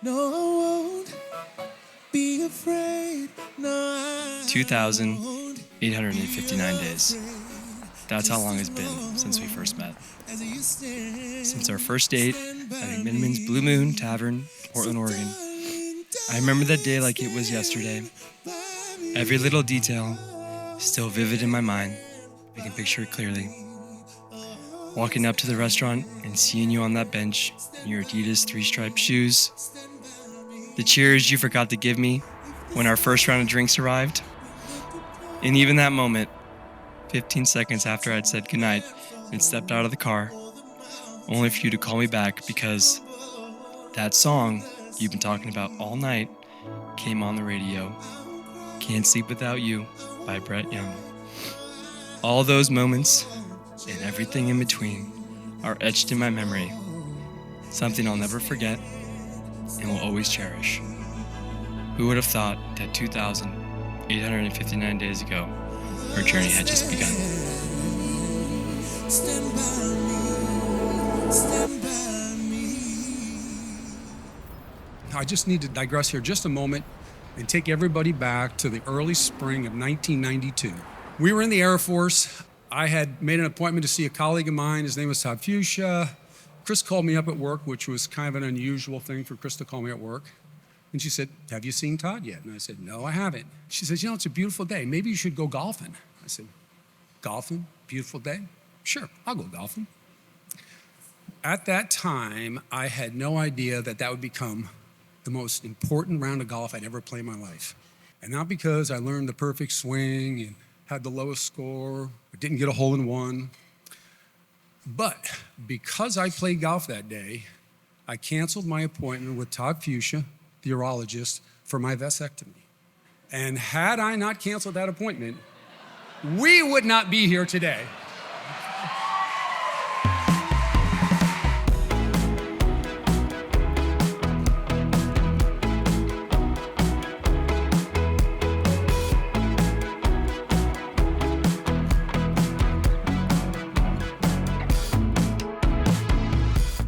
No, I won't be afraid. No, I 2,859 days. That's how long it's been since we first met. Since our first date at Minmin's Blue Moon Tavern, Portland, Oregon. I remember that day like it was yesterday. Every little detail still vivid in my mind. I can picture it clearly. Walking up to the restaurant and seeing you on that bench in your Adidas 3-striped shoes. The cheers you forgot to give me when our first round of drinks arrived. And even that moment, 15 seconds after I'd said goodnight and stepped out of the car, only for you to call me back because that song you've been talking about all night came on the radio. Can't Sleep Without You by Brett Young. All those moments and everything in between are etched in my memory. Something I'll never forget and will always cherish. Who would have thought that 2,859 days ago, our journey had just begun? Stand by me. Stand by me. I just need to digress here just a moment and take everybody back to the early spring of 1992. We were in the Air Force. I had made an appointment to see a colleague of mine. His name was Todd Fuchsia. Chris called me up at work, which was kind of an unusual thing for Chris to call me at work. And she said, "Have you seen Todd yet?" And I said, "No, I haven't." She says, "It's a beautiful day. Maybe you should go golfing." I said, "Golfing? Beautiful day? Sure, I'll go golfing." At that time, I had no idea that that would become the most important round of golf I'd ever played in my life. And not because I learned the perfect swing and had the lowest score, or didn't get a hole in one, but because I played golf that day, I canceled my appointment with Todd Fuchsia, the urologist, for my vasectomy. And had I not canceled that appointment, we would not be here today.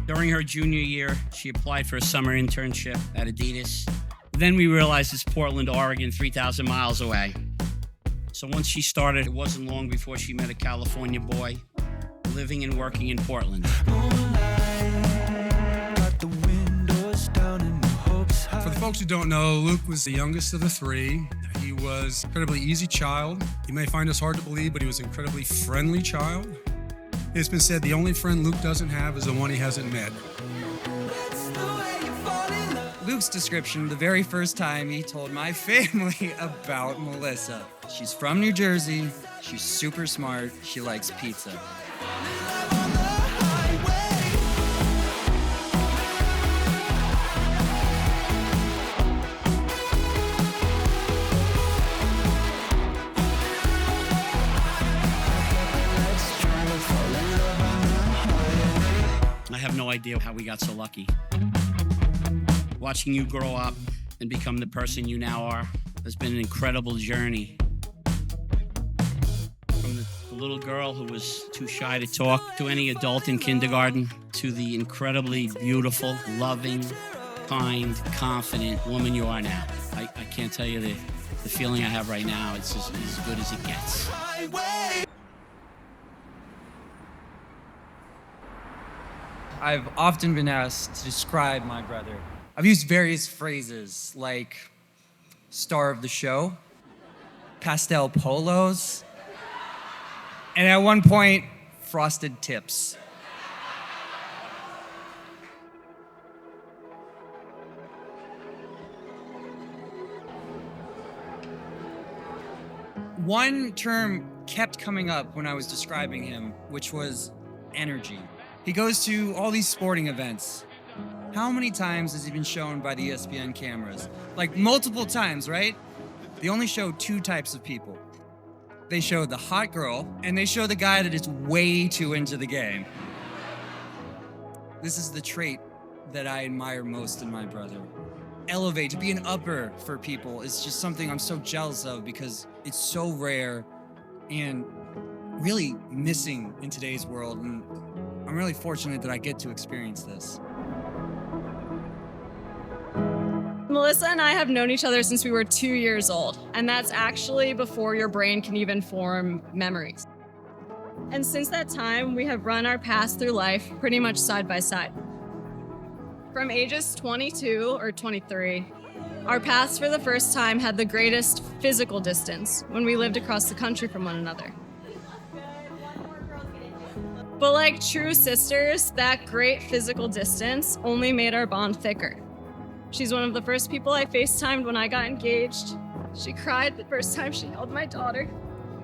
During her junior year, she applied for a summer internship at Adidas. Then we realized it's Portland, Oregon, 3,000 miles away. So once she started, it wasn't long before she met a California boy living and working in Portland. For the folks who don't know, Luke was the youngest of the three. He was an incredibly easy child. You may find this hard to believe, but he was an incredibly friendly child. It's been said the only friend Luke doesn't have is the one he hasn't met. Luke's description, the very first time he told my family about Melissa. She's from New Jersey, she's super smart, she likes pizza. I have no idea how we got so lucky. Watching you grow up and become the person you now are has been an incredible journey. From the little girl who was too shy to talk to any adult in kindergarten, to the incredibly beautiful, loving, kind, confident woman you are now. I can't tell you the feeling I have right now. It's as good as it gets. I've often been asked to describe my brother. I've used various phrases like star of the show, pastel polos, and at one point, frosted tips. One term kept coming up when I was describing him, which was energy. He goes to all these sporting events. How many times has he been shown by the ESPN cameras? Like multiple times, right? They only show two types of people. They show the hot girl, and they show the guy that is way too into the game. This is the trait that I admire most in my brother. Elevate, to be an upper for people is just something I'm so jealous of because it's so rare and really missing in today's world. And I'm really fortunate that I get to experience this. Melissa and I have known each other since we were 2 years old, and that's actually before your brain can even form memories. And since that time, we have run our paths through life pretty much side by side. From ages 22 or 23, our paths for the first time had the greatest physical distance when we lived across the country from one another. But like true sisters, that great physical distance only made our bond thicker. She's one of the first people I FaceTimed when I got engaged. She cried the first time she held my daughter,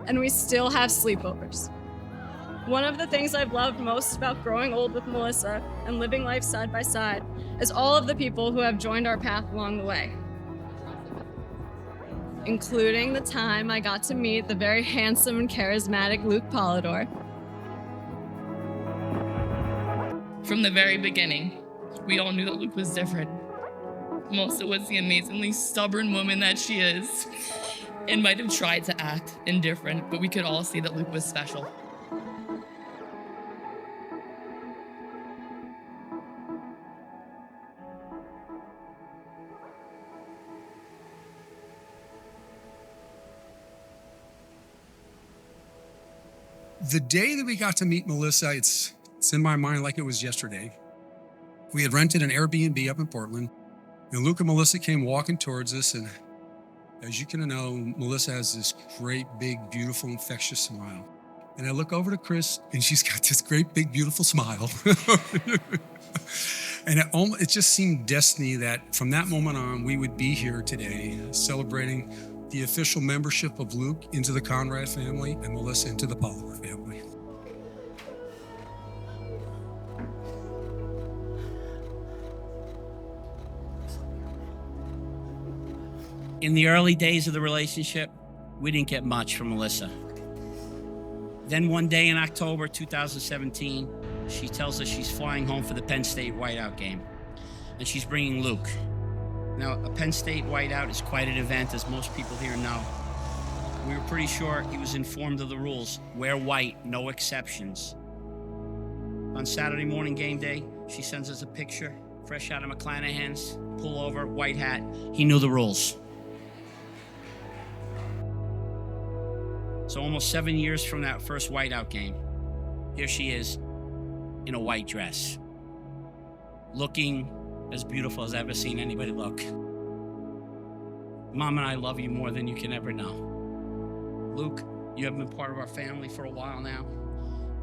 and we still have sleepovers. One of the things I've loved most about growing old with Melissa and living life side by side is all of the people who have joined our path along the way, including the time I got to meet the very handsome and charismatic Luke Polidor. From the very beginning, we all knew that Luke was different. Melissa was the amazingly stubborn woman that she is, and might have tried to act indifferent, but we could all see that Luke was special. The day that we got to meet Melissa, it's in my mind like it was yesterday. We had rented an Airbnb up in Portland, and Luke and Melissa came walking towards us, and as you can know, Melissa has this great, big, beautiful, infectious smile. And I look over to Chris, and she's got this great, big, beautiful smile. And it just seemed destiny that from that moment on, we would be here today celebrating the official membership of Luke into the Conrad family and Melissa into the Polidor family. In the early days of the relationship, we didn't get much from Melissa. Then one day in October 2017, she tells us she's flying home for the Penn State whiteout game, and she's bringing Luke. Now, a Penn State whiteout is quite an event, as most people here know. We were pretty sure he was informed of the rules. Wear white, no exceptions. On Saturday morning game day, she sends us a picture, fresh out of McClanahan's, pullover, white hat. He knew the rules. So almost 7 years from that first whiteout game, here she is in a white dress, looking as beautiful as I've ever seen anybody look. Mom and I love you more than you can ever know. Luke, you have been part of our family for a while now,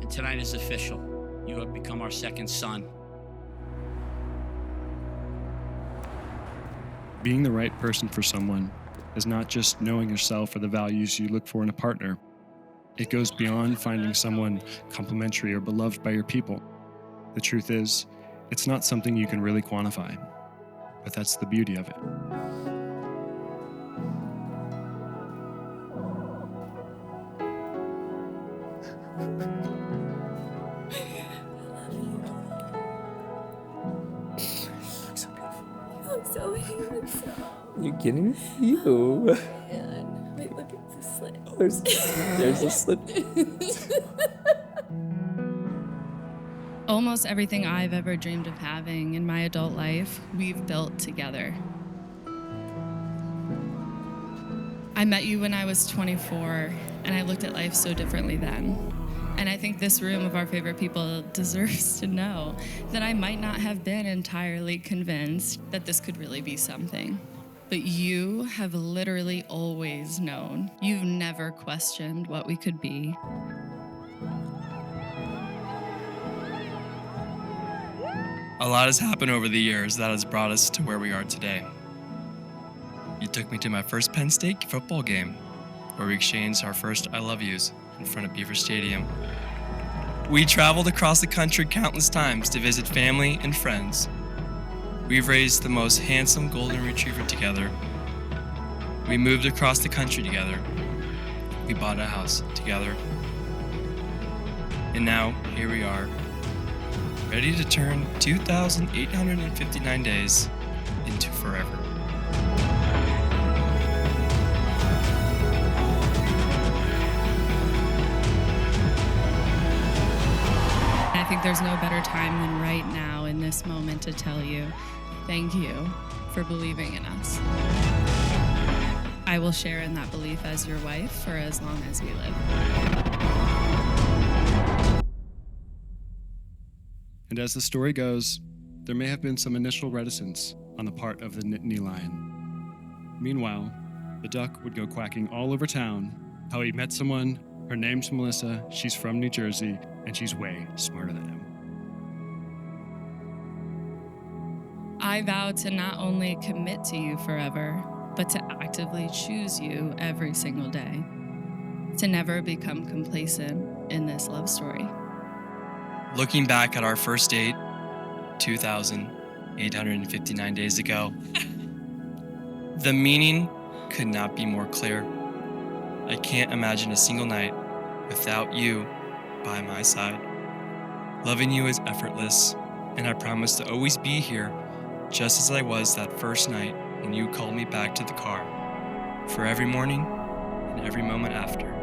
and tonight is official. You have become our second son. Being the right person for someone is not just knowing yourself or the values you look for in a partner. It goes beyond finding someone complimentary or beloved by your people. The truth is, it's not something you can really quantify, but that's the beauty of it. So handsome. You're getting you. Man, wait, look at the slit. Oh, there's a slip. Almost everything I've ever dreamed of having in my adult life, we've built together. I met you when I was 24, and I looked at life so differently then. And I think this room of our favorite people deserves to know that I might not have been entirely convinced that this could really be something. But you have literally always known. You've never questioned what we could be. A lot has happened over the years that has brought us to where we are today. You took me to my first Penn State football game, where we exchanged our first I love yous in front of Beaver Stadium. We traveled across the country countless times to visit family and friends. We've raised the most handsome golden retriever together. We moved across the country together. We bought a house together. And now, here we are, ready to turn 2,859 days into forever. I think there's no better time than right now in this moment to tell you thank you for believing in us. I will share in that belief as your wife for as long as we live. And as the story goes, there may have been some initial reticence on the part of the Nittany lion. Meanwhile, the duck would go quacking all over town how he met someone, her name's Melissa, she's from New Jersey, and she's way smarter than him. I vow to not only commit to you forever, but to actively choose you every single day, to never become complacent in this love story. Looking back at our first date, 2,859 days ago, the meaning could not be more clear. I can't imagine a single night without you by my side. Loving you is effortless, and I promise to always be here just as I was that first night when you called me back to the car, for every morning and every moment after.